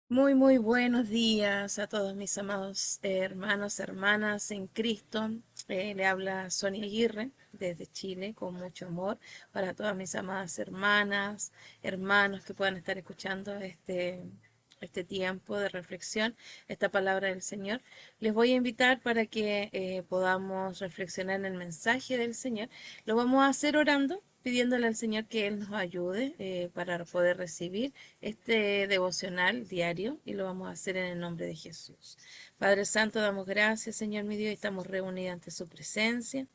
Muy buenos días a todos mis amados hermanos, hermanas en Cristo. Le habla Sonia Aguirre desde Chile con mucho amor para todas mis amadas hermanas, hermanos que puedan estar escuchando este tiempo de reflexión, esta palabra del Señor. Les voy a invitar para que podamos reflexionar en el mensaje del Señor. Lo vamos a hacer orando, pidiéndole al Señor que Él nos ayude para poder recibir este devocional diario y lo vamos a hacer en el nombre de Jesús. Padre Santo, damos gracias, Señor mi Dios, y estamos reunidos ante su presencia,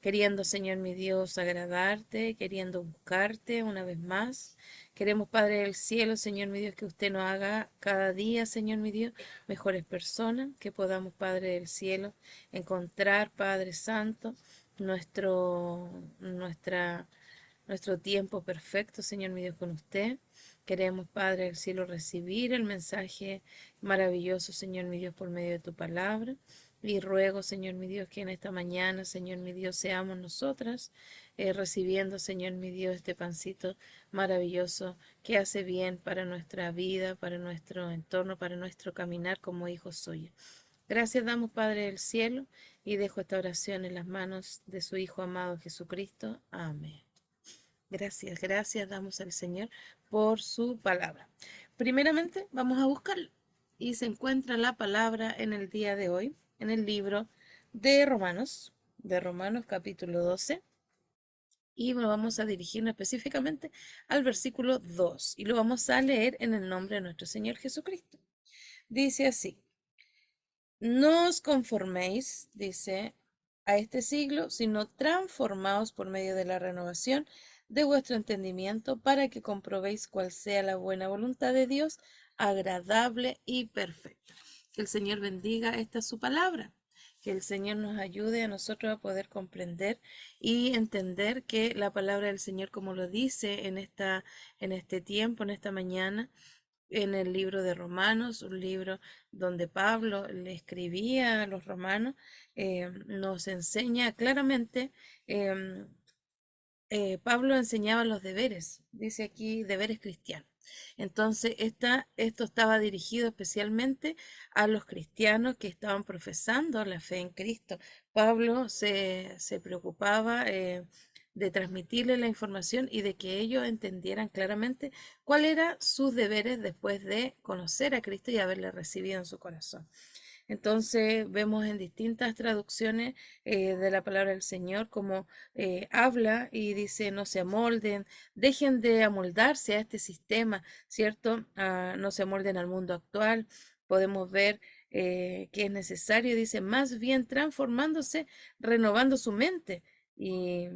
queriendo, Señor mi Dios, agradarte, queriendo buscarte una vez más. Queremos, Padre del cielo, Señor mi Dios, que usted nos haga cada día, Señor mi Dios, mejores personas, que podamos, Padre del cielo, encontrar, Padre Santo, nuestra nuestro tiempo perfecto, Señor mi Dios, con usted. Queremos, Padre del cielo, recibir el mensaje maravilloso, Señor mi Dios, por medio de tu palabra. Y ruego, Señor mi Dios, que en esta mañana, Señor mi Dios, seamos nosotras recibiendo, Señor mi Dios, este pancito maravilloso que hace bien para nuestra vida, para nuestro entorno, para nuestro caminar como hijos suyos. Gracias damos, Padre del cielo, y dejo esta oración en las manos de su Hijo amado Jesucristo. Amén. Gracias damos al Señor por su palabra. Primeramente, vamos a buscarlo. Y se encuentra la palabra en el día de hoy, en el libro de Romanos capítulo 12. Y lo vamos a dirigirnos específicamente al versículo 2. Y lo vamos a leer en el nombre de nuestro Señor Jesucristo. Dice así: No os conforméis, dice, a este siglo, sino transformaos por medio de la renovación de vuestro entendimiento para que comprobéis cuál sea la buena voluntad de Dios, agradable y perfecta. Que el Señor bendiga esta su palabra. Que el Señor nos ayude a nosotros a poder comprender y entender que la palabra del Señor, como lo dice en este tiempo, en esta mañana, en el libro de Romanos, un libro donde Pablo le escribía a los romanos, nos enseña claramente, em, Pablo enseñaba los deberes, dice aquí deberes cristianos. Entonces, esto estaba dirigido especialmente a los cristianos que estaban profesando la fe en Cristo. Pablo se preocupaba de transmitirle la información y de que ellos entendieran claramente cuáles eran sus deberes después de conocer a Cristo y haberle recibido en su corazón. Entonces vemos en distintas traducciones de la palabra del Señor como habla y dice: no se amolden, dejen de amoldarse a este sistema, ¿cierto? No se amolden al mundo actual. Podemos ver que es necesario, dice, más bien transformándose, renovando su mente. Y,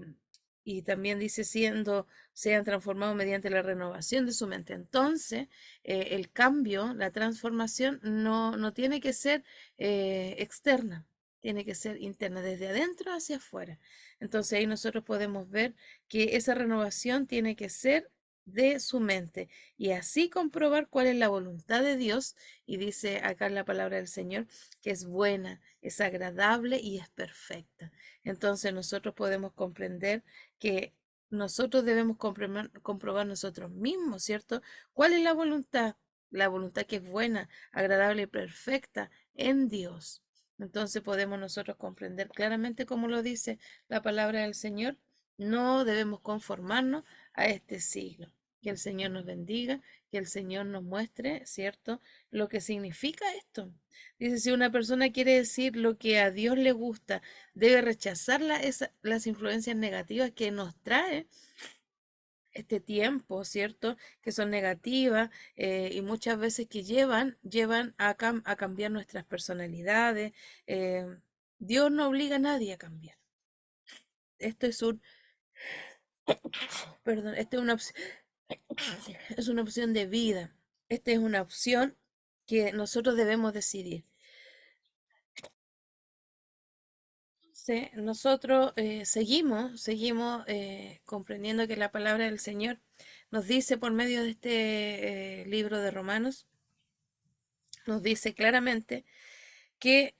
y también dice, sean transformados mediante la renovación de su mente. Entonces, el cambio, la transformación, no tiene que ser externa, tiene que ser interna, desde adentro hacia afuera. Entonces ahí nosotros podemos ver que esa renovación tiene que ser de su mente y así comprobar cuál es la voluntad de Dios. Y dice acá en la palabra del Señor que es buena, es agradable y es perfecta. Entonces nosotros podemos comprender que nosotros debemos comprobar nosotros mismos, ¿cierto? ¿Cuál es la voluntad? La voluntad que es buena, agradable y perfecta en Dios. Entonces podemos nosotros comprender claramente, como lo dice la palabra del Señor, no debemos conformarnos a este siglo. Que el Señor nos bendiga, que el Señor nos muestre, ¿cierto?, lo que significa esto. Dice, si una persona quiere decir lo que a Dios le gusta, debe rechazar las influencias negativas que nos trae este tiempo, ¿cierto? Que son negativas y muchas veces que llevan a cambiar nuestras personalidades. eh, Dios no obliga a nadie a cambiar. Esto es perdón, esta es una opción de vida. Esta es una opción que nosotros debemos decidir. Sí, nosotros seguimos comprendiendo que la palabra del Señor nos dice por medio de este libro de Romanos, nos dice claramente que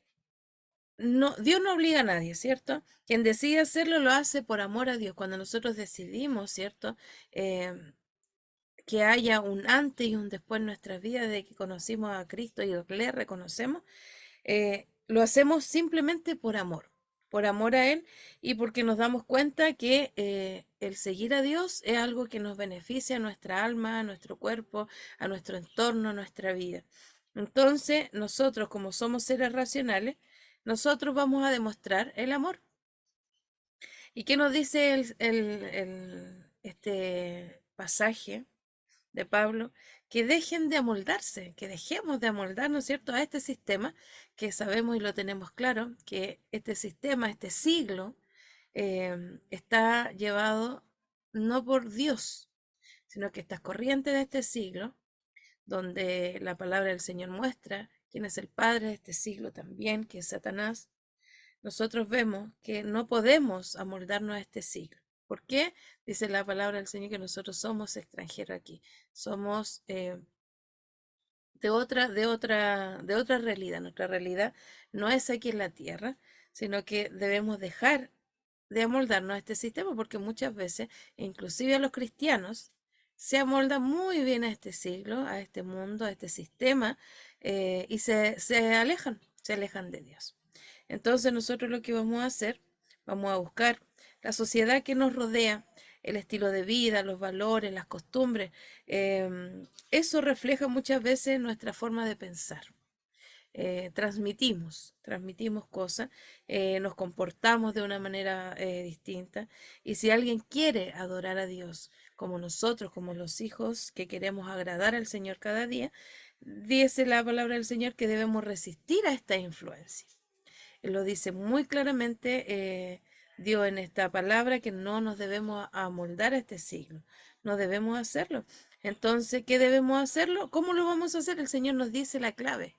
Dios no obliga a nadie, ¿cierto? Quien decide hacerlo lo hace por amor a Dios. Cuando nosotros decidimos, ¿cierto? Em, que haya un antes y un después en nuestras vidas de que conocimos a Cristo y le reconocemos, lo hacemos simplemente por amor a Él y porque nos damos cuenta que el seguir a Dios es algo que nos beneficia a nuestra alma, a nuestro cuerpo, a nuestro entorno, a nuestra vida. Entonces, nosotros, como somos seres racionales, nosotros vamos a demostrar el amor. ¿Y qué nos dice este pasaje de Pablo? Que dejen de amoldarse, que dejemos de amoldarnos, ¿cierto?, a este sistema que sabemos y lo tenemos claro, que este sistema, este siglo, está llevado no por Dios, sino que estas corrientes de este siglo, donde la palabra del Señor muestra quién es el padre de este siglo también, que es Satanás, nosotros vemos que no podemos amoldarnos a este siglo. ¿Por qué? Dice la palabra del Señor que nosotros somos extranjeros aquí, somos de otra realidad. Nuestra realidad no es aquí en la tierra, sino que debemos dejar de amoldarnos a este sistema, porque muchas veces, inclusive a los cristianos, se amoldan muy bien a este siglo, a este mundo, a este sistema, y se alejan de Dios. Entonces nosotros lo que vamos a hacer, vamos a buscar la sociedad que nos rodea, el estilo de vida, los valores, las costumbres. Eso refleja muchas veces nuestra forma de pensar. Transmitimos cosas, nos comportamos de una manera distinta. Y si alguien quiere adorar a Dios como nosotros, como los hijos que queremos agradar al Señor cada día, dice la palabra del Señor que debemos resistir a esta influencia. Lo dice muy claramente Dios en esta palabra que no nos debemos amoldar a este siglo, no debemos hacerlo. Entonces, ¿qué debemos hacerlo? ¿Cómo lo vamos a hacer? El Señor nos dice la clave.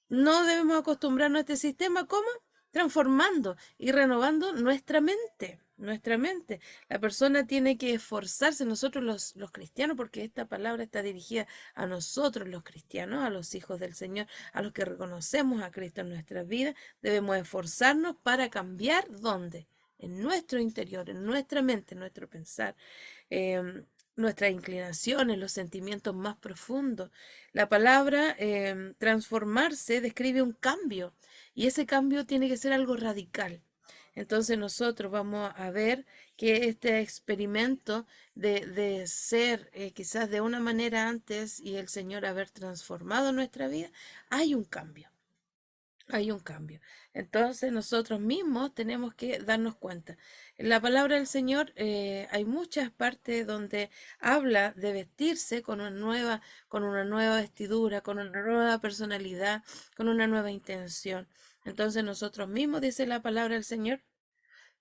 No debemos acostumbrarnos a este sistema, ¿cómo? Transformando y renovando nuestra mente, nuestra mente. La persona tiene que esforzarse, nosotros los cristianos, porque esta palabra está dirigida a nosotros los cristianos, a los hijos del Señor, a los que reconocemos a Cristo en nuestras vidas, debemos esforzarnos para cambiar, ¿dónde? En nuestro interior, en nuestra mente, en nuestro pensar. Nuestras inclinaciones, los sentimientos más profundos. La palabra transformarse describe un cambio y ese cambio tiene que ser algo radical. Entonces nosotros vamos a ver que este experimento de ser quizás de una manera antes y el Señor haber transformado nuestra vida, hay un cambio. Hay un cambio. Entonces nosotros mismos tenemos que darnos cuenta. En la palabra del Señor hay muchas partes donde habla de vestirse con una nueva vestidura, con una nueva personalidad, con una nueva intención. Entonces nosotros mismos, dice la palabra del Señor,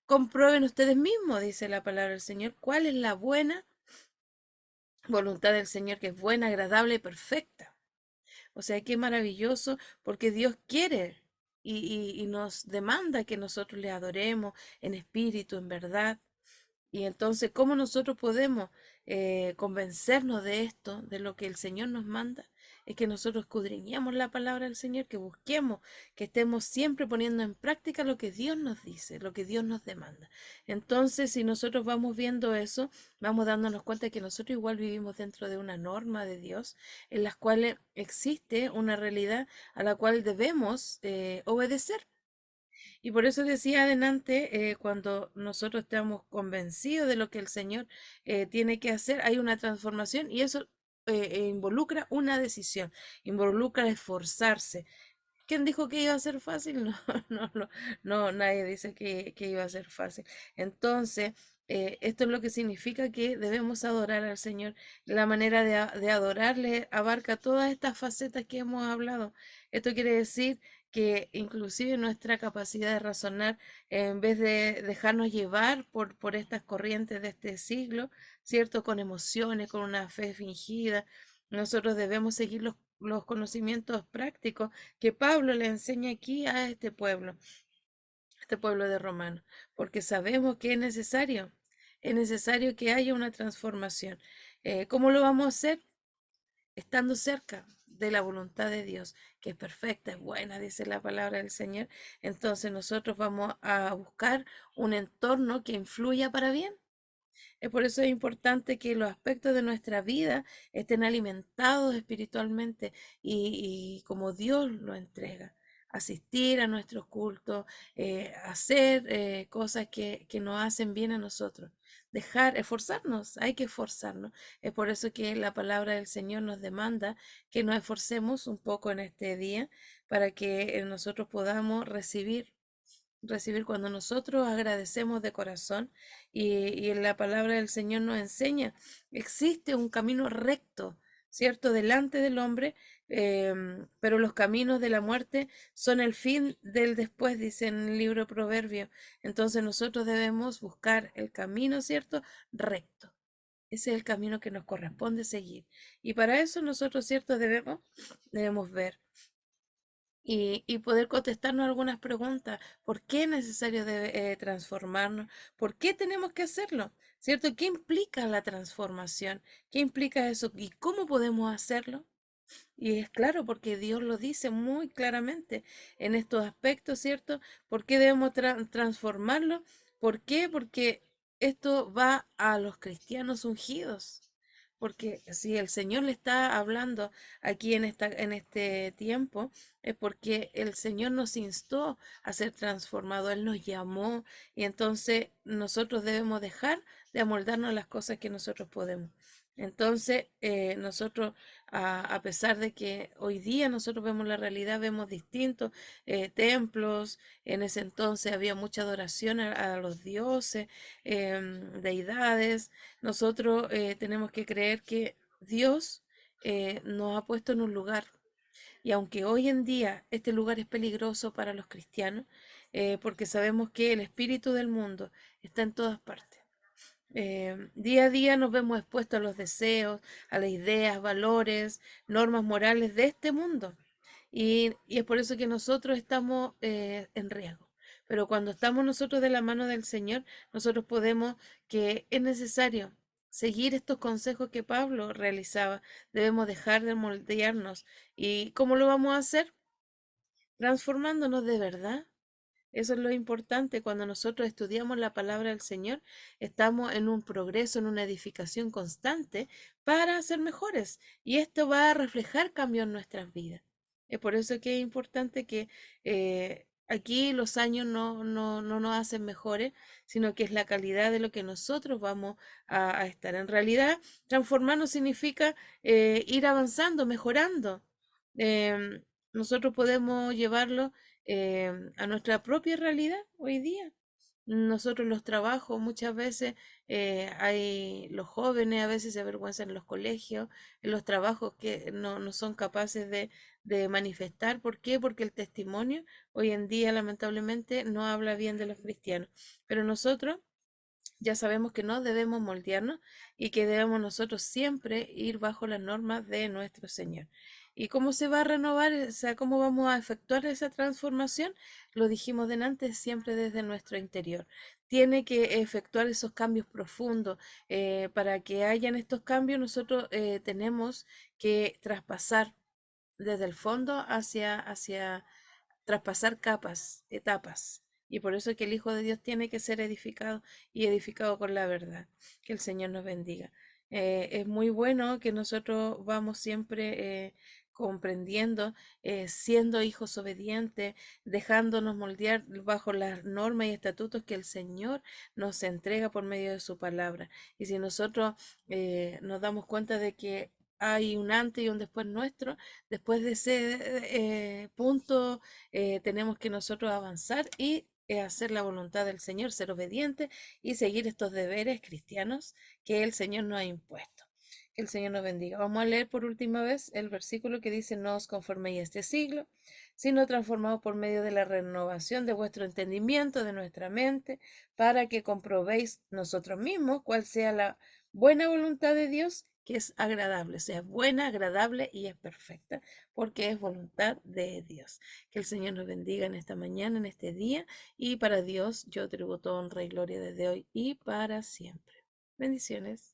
comprueben ustedes mismos, dice la palabra del Señor, cuál es la buena voluntad del Señor, que es buena, agradable y perfecta. O sea, qué maravilloso, porque Dios quiere y nos demanda que nosotros le adoremos en espíritu, en verdad. Y entonces, ¿cómo nosotros podemos convencernos de esto, de lo que el Señor nos manda? Es que nosotros escudriñemos la palabra del Señor, que busquemos, que estemos siempre poniendo en práctica lo que Dios nos dice, lo que Dios nos demanda. Entonces, si nosotros vamos viendo eso, vamos dándonos cuenta que nosotros igual vivimos dentro de una norma de Dios, en las cuales existe una realidad a la cual debemos obedecer. Y por eso decía adelante, cuando nosotros estamos convencidos de lo que el Señor tiene que hacer, hay una transformación y eso involucra una decisión, involucra esforzarse. ¿Quién dijo que iba a ser fácil? No, no, nadie dice que iba a ser fácil. Entonces, esto es lo que significa que debemos adorar al Señor. La manera de adorarle abarca todas estas facetas que hemos hablado. Esto quiere decir que inclusive nuestra capacidad de razonar, en vez de dejarnos llevar por estas corrientes de este siglo, ¿cierto? Con emociones, con una fe fingida, nosotros debemos seguir los conocimientos prácticos que Pablo le enseña aquí a este pueblo de Romanos, porque sabemos que es necesario que haya una transformación. ¿Cómo lo vamos a hacer? Estando cerca de la voluntad de Dios, que es perfecta, es buena, dice la palabra del Señor. Entonces nosotros vamos a buscar un entorno que influya para bien. Por eso es importante que los aspectos de nuestra vida estén alimentados espiritualmente y como Dios lo entrega. Asistir a nuestros cultos, hacer cosas que nos hacen bien a nosotros. Dejar, esforzarnos, hay que esforzarnos. Es por eso que la palabra del Señor nos demanda que nos esforcemos un poco en este día para que nosotros podamos recibir cuando nosotros agradecemos de corazón y la palabra del Señor nos enseña, existe un camino recto, ¿cierto? Delante del hombre, pero los caminos de la muerte son el fin del después, dice en el libro Proverbio. Entonces nosotros debemos buscar el camino, ¿cierto? Recto. Ese es el camino que nos corresponde seguir. Y para eso nosotros, ¿cierto? Debemos ver y poder contestarnos algunas preguntas. ¿Por qué es necesario transformarnos? ¿Por qué tenemos que hacerlo? ¿Cierto? ¿Qué implica la transformación? ¿Qué implica eso? ¿Y cómo podemos hacerlo? Y es claro, porque Dios lo dice muy claramente en estos aspectos, ¿cierto? ¿Por qué debemos transformarlo? ¿Por qué? Porque esto va a los cristianos ungidos. Porque si el Señor le está hablando aquí en este tiempo, es porque el Señor nos instó a ser transformados, Él nos llamó y entonces nosotros debemos dejar de amoldarnos a las cosas que nosotros podemos. Entonces, nosotros, a pesar de que hoy día nosotros vemos la realidad, vemos distintos templos, en ese entonces había mucha adoración a los dioses, deidades, nosotros tenemos que creer que Dios nos ha puesto en un lugar. Y aunque hoy en día este lugar es peligroso para los cristianos, porque sabemos que el espíritu del mundo está en todas partes. Día a día nos vemos expuestos a los deseos, a las ideas, valores, normas morales de este mundo. Y es por eso que nosotros estamos en riesgo. Pero cuando estamos nosotros de la mano del Señor, nosotros podemos, que es necesario seguir estos consejos que Pablo realizaba. Debemos dejar de moldearnos. ¿Y cómo lo vamos a hacer? Transformándonos de verdad. Eso es lo importante. Cuando nosotros estudiamos la palabra del Señor, estamos en un progreso, en una edificación constante para ser mejores. Y esto va a reflejar cambio en nuestras vidas. Es por eso que es importante que aquí los años no nos hacen mejores, sino que es la calidad de lo que nosotros vamos a estar. En realidad, transformarnos significa ir avanzando, mejorando. Em, Nosotros podemos llevarlo a nuestra propia realidad hoy día. Nosotros los trabajos muchas veces hay los jóvenes a veces se avergüenzan en los colegios, en los trabajos que no son capaces de manifestar. ¿Por qué? Porque el testimonio hoy en día lamentablemente no habla bien de los cristianos. Pero nosotros ya sabemos que no debemos moldearnos y que debemos nosotros siempre ir bajo las normas de nuestro Señor. ¿Y cómo se va a renovar? O sea, ¿cómo vamos a efectuar esa transformación? Lo dijimos delante, siempre desde nuestro interior. Tiene que efectuar esos cambios profundos. Para que hayan estos cambios, nosotros tenemos que traspasar desde el fondo hacia traspasar capas, etapas. Y por eso es que el Hijo de Dios tiene que ser edificado y edificado con la verdad. Que el Señor nos bendiga. Es muy bueno que nosotros vamos siempre comprendiendo, siendo hijos obedientes, dejándonos moldear bajo las normas y estatutos que el Señor nos entrega por medio de su palabra. Y si nosotros nos damos cuenta de que hay un antes y un después nuestro, después de ese punto tenemos que nosotros avanzar y hacer la voluntad del Señor, ser obedientes y seguir estos deberes cristianos que el Señor nos ha impuesto. Que el Señor nos bendiga. Vamos a leer por última vez el versículo que dice: no os conforméis a este siglo, sino transformados por medio de la renovación de vuestro entendimiento, de nuestra mente, para que comprobéis nosotros mismos cuál sea la buena voluntad de Dios, que es agradable, o sea, es buena, agradable y es perfecta, porque es voluntad de Dios. Que el Señor nos bendiga en esta mañana, en este día, y para Dios yo tributo honra y gloria desde hoy y para siempre. Bendiciones.